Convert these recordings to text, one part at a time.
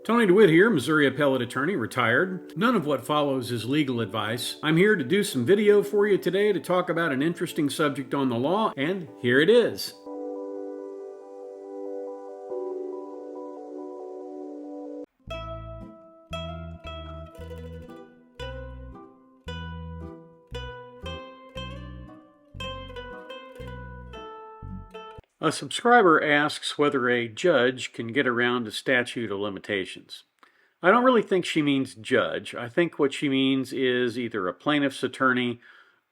Tony DeWitt here, Missouri Appellate Attorney, retired. None of what follows is legal advice. I'm here to do some video for you today to talk about an interesting subject on the law, and here it is. A subscriber asks whether a judge can get around a statute of limitations. I don't really think she means judge. I think what she means is either a plaintiff's attorney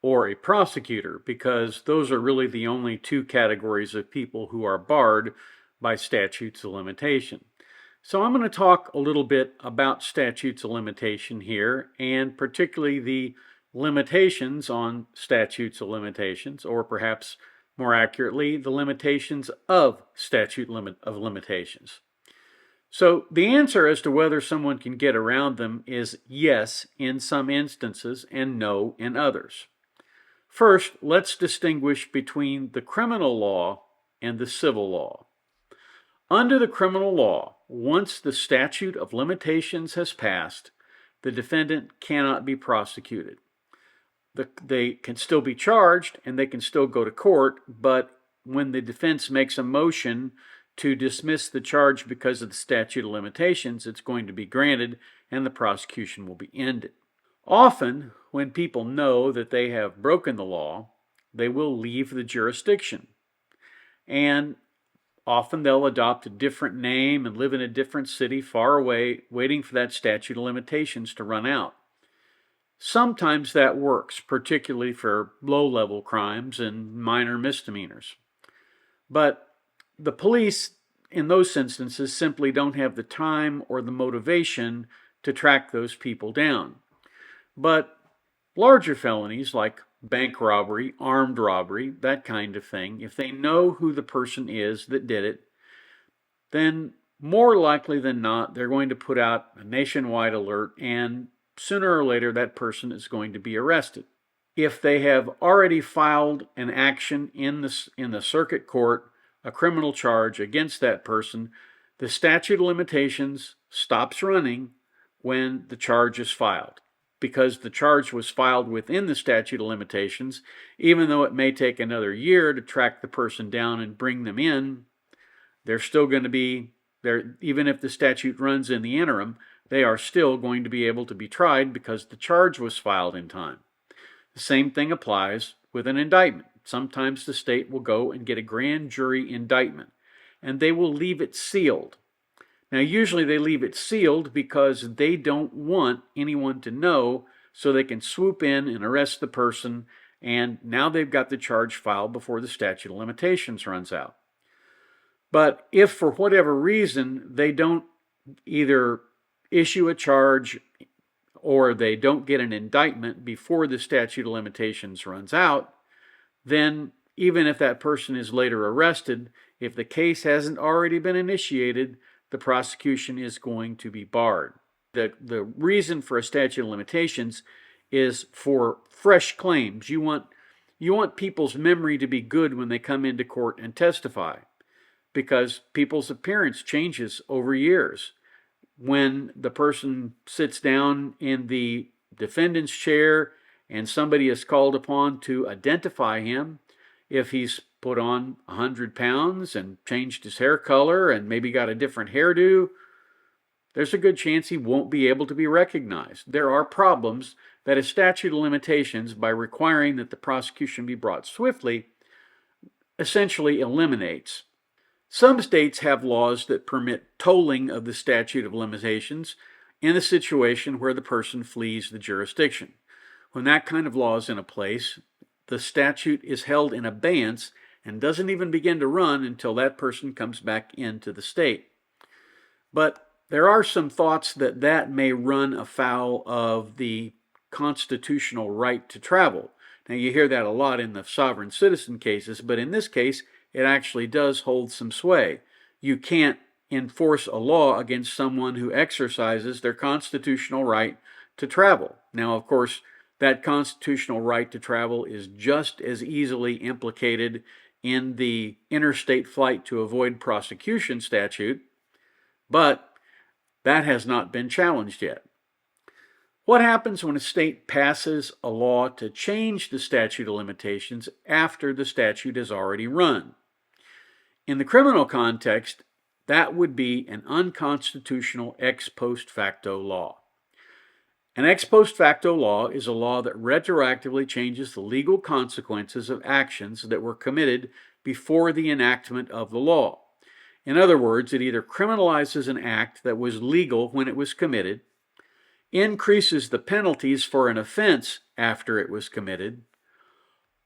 or a prosecutor, because those are really the only two categories of people who are barred by statutes of limitation. So I'm going to talk a little bit about statutes of limitation here, and particularly the limitations on statutes of limitations, or perhaps more accurately, the limitations of statute of limitations. So the answer as to whether someone can get around them is yes in some instances and no in others. First, let's distinguish between the criminal law and the civil law. Under the criminal law, once the statute of limitations has passed, the defendant cannot be prosecuted. They can still be charged and they can still go to court, but when the defense makes a motion to dismiss the charge because of the statute of limitations, it's going to be granted and the prosecution will be ended. Often, when people know that they have broken the law, they will leave the jurisdiction. And often they'll adopt a different name and live in a different city far away, waiting for that statute of limitations to run out. Sometimes that works, particularly for low-level crimes and minor misdemeanors. But the police, in those instances, simply don't have the time or the motivation to track those people down. But larger felonies like bank robbery, armed robbery, that kind of thing, if they know who the person is that did it, then more likely than not, they're going to put out a nationwide alert, and sooner or later that person is going to be arrested. If they have already filed an action in the circuit court, a criminal charge against that person, the statute of limitations stops running when the charge is filed. Because the charge was filed within the statute of limitations, even though it may take another year to track the person down and bring them in, they're still going to be there. Even if the statute runs in the interim, they are still going to be able to be tried because the charge was filed in time. The same thing applies with an indictment. Sometimes the state will go and get a grand jury indictment, and they will leave it sealed. Now, usually they leave it sealed because they don't want anyone to know, so they can swoop in and arrest the person, and now they've got the charge filed before the statute of limitations runs out. But if for whatever reason they don't either issue a charge or they don't get an indictment before the statute of limitations runs out, then even if that person is later arrested, if the case hasn't already been initiated, the prosecution is going to be barred. The reason for a statute of limitations is for fresh claims. You want people's memory to be good when they come into court and testify, because people's appearance changes over years. When the person sits down in the defendant's chair and somebody is called upon to identify him, if he's put on 100 pounds and changed his hair color and maybe got a different hairdo, there's a good chance he won't be able to be recognized. There are problems that a statute of limitations, by requiring that the prosecution be brought swiftly, essentially eliminates. Some states have laws that permit tolling of the statute of limitations in a situation where the person flees the jurisdiction. When that kind of law is in place, the statute is held in abeyance and doesn't even begin to run until that person comes back into the state. But there are some thoughts that may run afoul of the constitutional right to travel. Now, you hear that a lot in the sovereign citizen cases, but in this case, it actually does hold some sway. You can't enforce a law against someone who exercises their constitutional right to travel. Now, of course, that constitutional right to travel is just as easily implicated in the interstate flight to avoid prosecution statute, but That has not been challenged yet. What happens when a state passes a law to change the statute of limitations after the statute has already run? In the criminal context, that would be an unconstitutional ex post facto law. An ex post facto law is a law that retroactively changes the legal consequences of actions that were committed before the enactment of the law. In other words, it either criminalizes an act that was legal when it was committed, increases the penalties for an offense after it was committed,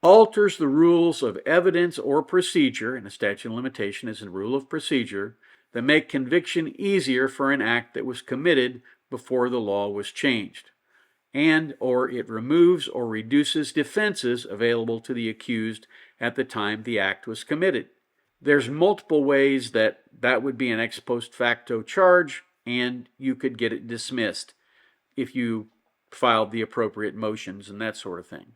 alters the rules of evidence or procedure, and a statute of limitation is a rule of procedure, that make conviction easier for an act that was committed before the law was changed, and or it removes or reduces defenses available to the accused at the time the act was committed. There's multiple ways that would be an ex post facto charge, and you could get it dismissed if you filed the appropriate motions and that sort of thing.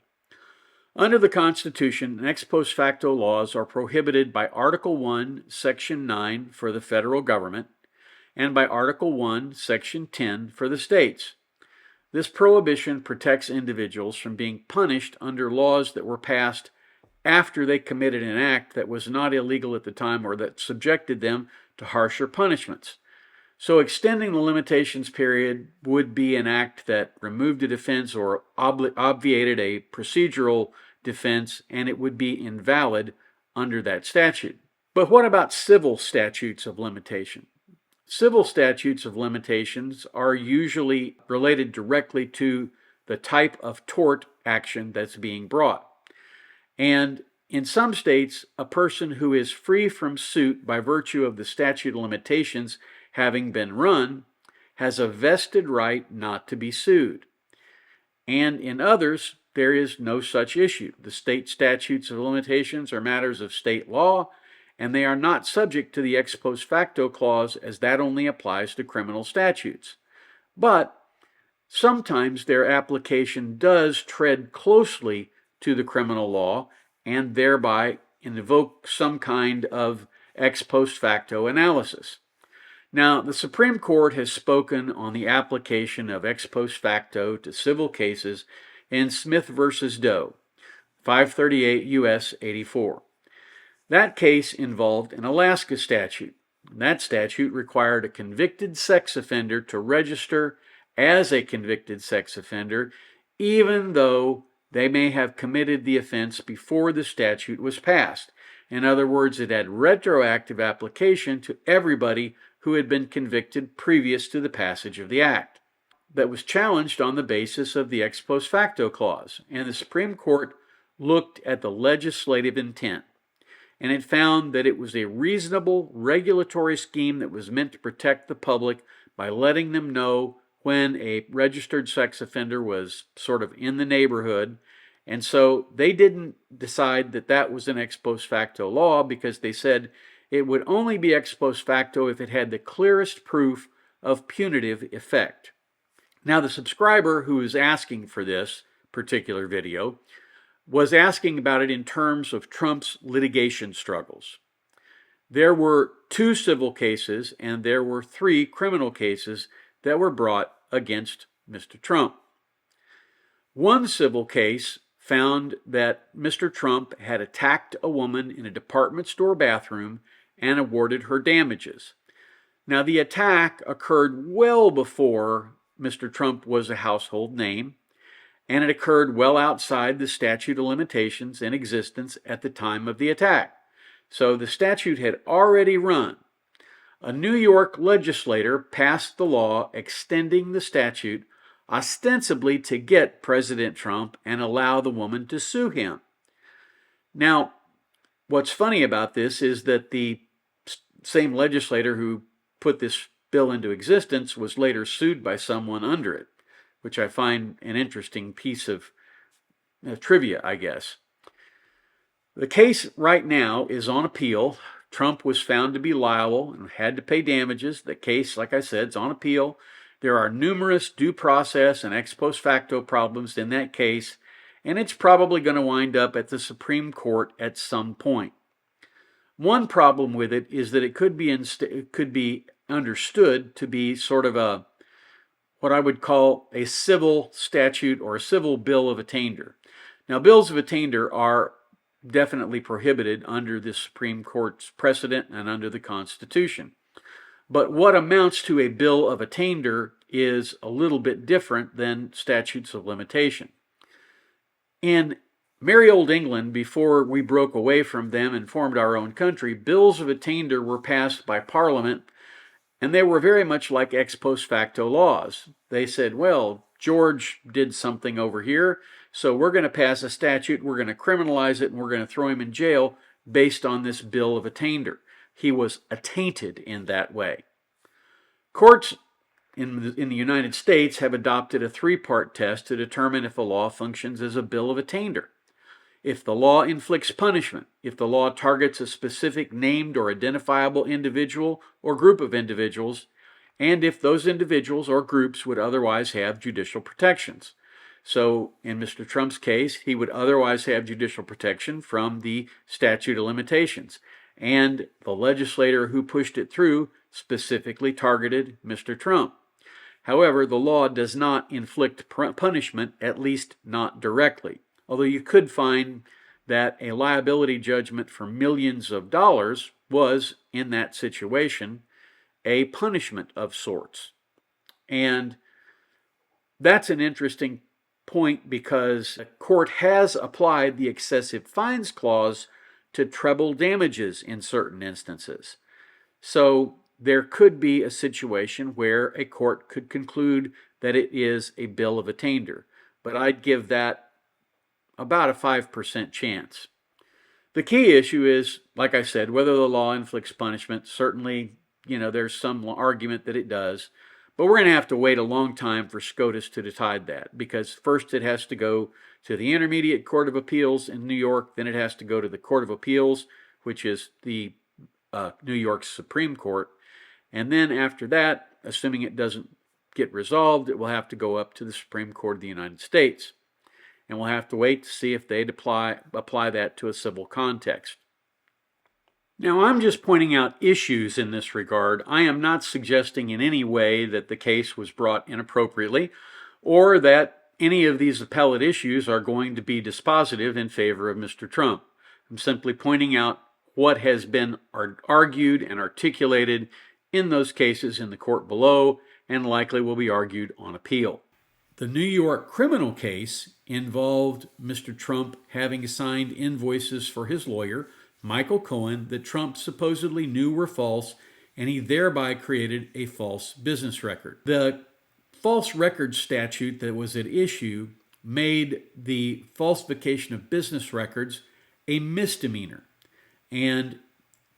Under the Constitution, ex post facto laws are prohibited by Article 1, Section 9 for the federal government and by Article 1, Section 10 for the states. This prohibition protects individuals from being punished under laws that were passed after they committed an act that was not illegal at the time or that subjected them to harsher punishments. So extending the limitations period would be an act that removed a defense or obviated a procedural defense, and it would be invalid under that statute. But what about civil statutes of limitation? Civil statutes of limitations are usually related directly to the type of tort action that's being brought. And in some states, a person who is free from suit by virtue of the statute of limitations having been run has a vested right not to be sued. And in others, there is no such issue. The state statutes of limitations are matters of state law, and they are not subject to the ex post facto clause, as that only applies to criminal statutes. But sometimes their application does tread closely to the criminal law and thereby invoke some kind of ex post facto analysis. Now, the Supreme Court has spoken on the application of ex post facto to civil cases in Smith v. Doe, 538 U.S. 84. That case involved an Alaska statute. That statute required a convicted sex offender to register as a convicted sex offender, even though they may have committed the offense before the statute was passed. In other words, it had retroactive application to everybody who had been convicted previous to the passage of the act. That was challenged on the basis of the ex post facto clause, and the Supreme Court looked at the legislative intent, and it found that it was a reasonable regulatory scheme that was meant to protect the public by letting them know when a registered sex offender was sort of in the neighborhood. And so they didn't decide that that was an ex post facto law, because they said it would only be ex post facto if it had the clearest proof of punitive effect. Now, the subscriber who is asking for this particular video was asking about it in terms of Trump's litigation struggles. There were 2 civil cases and there were 3 criminal cases that were brought against Mr. Trump. One civil case found that Mr. Trump had attacked a woman in a department store bathroom and awarded her damages. Now, the attack occurred well before Mr. Trump was a household name, and it occurred well outside the statute of limitations in existence at the time of the attack. So the statute had already run. A New York legislator passed the law extending the statute ostensibly to get President Trump and allow the woman to sue him. Now, what's funny about this is that the same legislator who put this bill into existence was later sued by someone under it, which I find an interesting piece of trivia, I guess. The case right now is on appeal. Trump was found to be liable and had to pay damages. The case, like I said, is on appeal. There are numerous due process and ex post facto problems in that case, and it's probably going to wind up at the Supreme Court at some point. One problem with it is that it could be understood to be sort of what I would call a civil statute or a civil bill of attainder. Now, bills of attainder are definitely prohibited under the Supreme Court's precedent and under the Constitution. But what amounts to a bill of attainder is a little bit different than statutes of limitation. In merry old England, before we broke away from them and formed our own country, bills of attainder were passed by Parliament, and they were very much like ex post facto laws. They said, well, George did something over here, so we're going to pass a statute, we're going to criminalize it, and we're going to throw him in jail based on this bill of attainder. He was attainted in that way. Courts in the United States have adopted a three-part test to determine if a law functions as a bill of attainder. If the law inflicts punishment, if the law targets a specific named or identifiable individual or group of individuals, and if those individuals or groups would otherwise have judicial protections. So in Mr. Trump's case, he would otherwise have judicial protection from the statute of limitations. And the legislator who pushed it through specifically targeted Mr. Trump. However, the law does not inflict punishment, at least not directly. Although you could find that a liability judgment for millions of dollars was, in that situation, a punishment of sorts. And that's an interesting point because the court has applied the excessive fines clause to treble damages in certain instances. So there could be a situation where a court could conclude that it is a bill of attainder, but I'd give that about a 5% chance. The key issue is, like I said, whether the law inflicts punishment. Certainly, there's some argument that it does, but we're going to have to wait a long time for SCOTUS to decide that, because first it has to go to the Intermediate Court of Appeals in New York, then it has to go to the Court of Appeals, which is the New York Supreme Court, and then after that, assuming it doesn't get resolved, it will have to go up to the Supreme Court of the United States. And we'll have to wait to see if they'd apply that to a civil context. Now, I'm just pointing out issues in this regard. I am not suggesting in any way that the case was brought inappropriately or that any of these appellate issues are going to be dispositive in favor of Mr. Trump. I'm simply pointing out what has been argued and articulated in those cases in the court below and likely will be argued on appeal. The New York criminal case involved Mr. Trump having signed invoices for his lawyer, Michael Cohen, that Trump supposedly knew were false, and he thereby created a false business record. The false record statute that was at issue made the falsification of business records a misdemeanor, and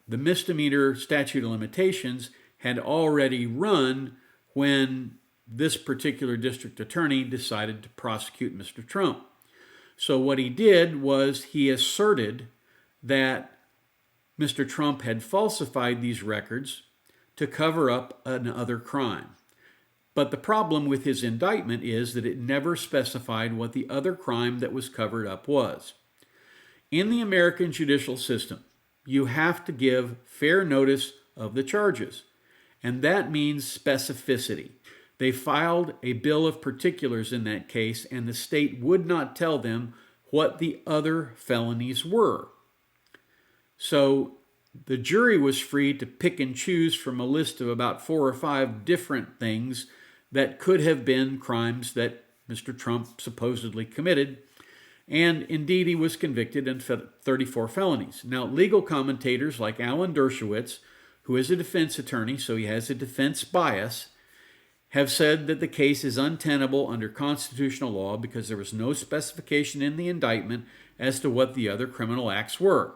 the misdemeanor statute of limitations had already run when this particular district attorney decided to prosecute Mr. Trump. So what he did was he asserted that Mr. Trump had falsified these records to cover up another crime. But the problem with his indictment is that it never specified what the other crime that was covered up was. In the American judicial system, you have to give fair notice of the charges, and that means specificity. They filed a bill of particulars in that case, and the state would not tell them what the other felonies were. So the jury was free to pick and choose from a list of about 4 or 5 different things that could have been crimes that Mr. Trump supposedly committed, and indeed he was convicted in 34 felonies. Now, legal commentators like Alan Dershowitz, who is a defense attorney, so he has a defense bias, have said that the case is untenable under constitutional law because there was no specification in the indictment as to what the other criminal acts were.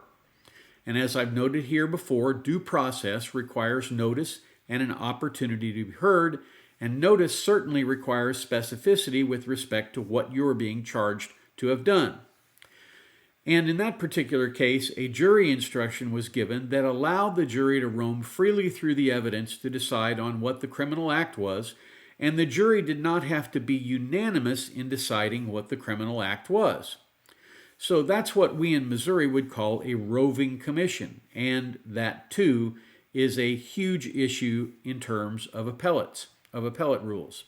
And as I've noted here before, due process requires notice and an opportunity to be heard, and notice certainly requires specificity with respect to what you are being charged to have done. And in that particular case, a jury instruction was given that allowed the jury to roam freely through the evidence to decide on what the criminal act was, and the jury did not have to be unanimous in deciding what the criminal act was. So that's what we in Missouri would call a roving commission, and that too is a huge issue in terms of appellate rules.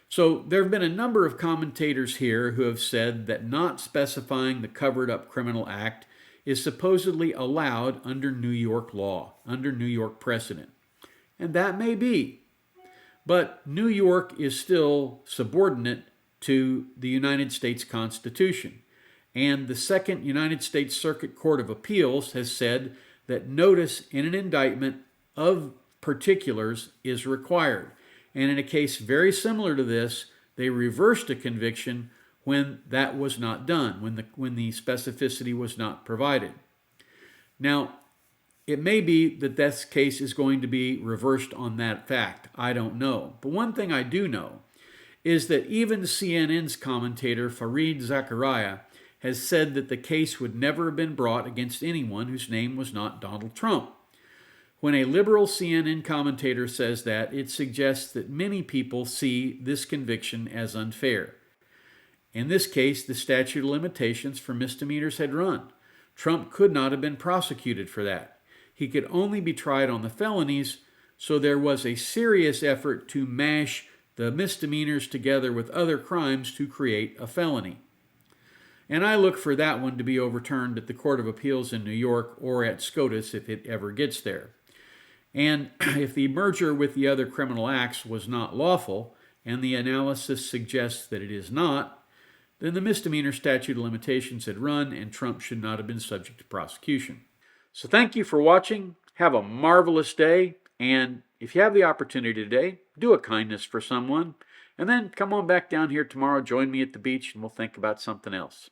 So there have been a number of commentators here who have said that not specifying the covered up criminal act is supposedly allowed under New York law, under New York precedent. And that may be. But New York is still subordinate to the United States Constitution. And the Second United States Circuit Court of Appeals has said that notice in an indictment of particulars is required. And in a case very similar to this, they reversed a conviction when that was not done, when the specificity was not provided. Now, it may be that this case is going to be reversed on that fact. I don't know. But one thing I do know is that even CNN's commentator Fareed Zakaria has said that the case would never have been brought against anyone whose name was not Donald Trump. When a liberal CNN commentator says that, it suggests that many people see this conviction as unfair. In this case, the statute of limitations for misdemeanors had run. Trump could not have been prosecuted for that. He could only be tried on the felonies, so there was a serious effort to mash the misdemeanors together with other crimes to create a felony. And I look for that one to be overturned at the Court of Appeals in New York or at SCOTUS if it ever gets there. And if the merger with the other criminal acts was not lawful, and the analysis suggests that it is not, then the misdemeanor statute of limitations had run and Trump should not have been subject to prosecution. So thank you for watching. Have a marvelous day. And if you have the opportunity today, do a kindness for someone. And then come on back down here tomorrow, join me at the beach, and we'll think about something else.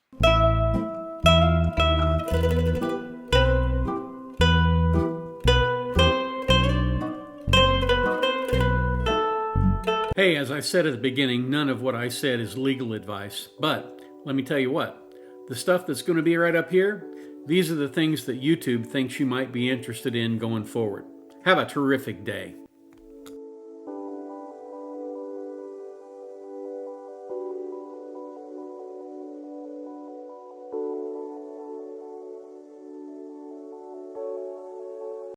Hey, as I said at the beginning, none of what I said is legal advice. But let me tell you what, the stuff that's going to be right up here, these are the things that YouTube thinks you might be interested in going forward. Have a terrific day.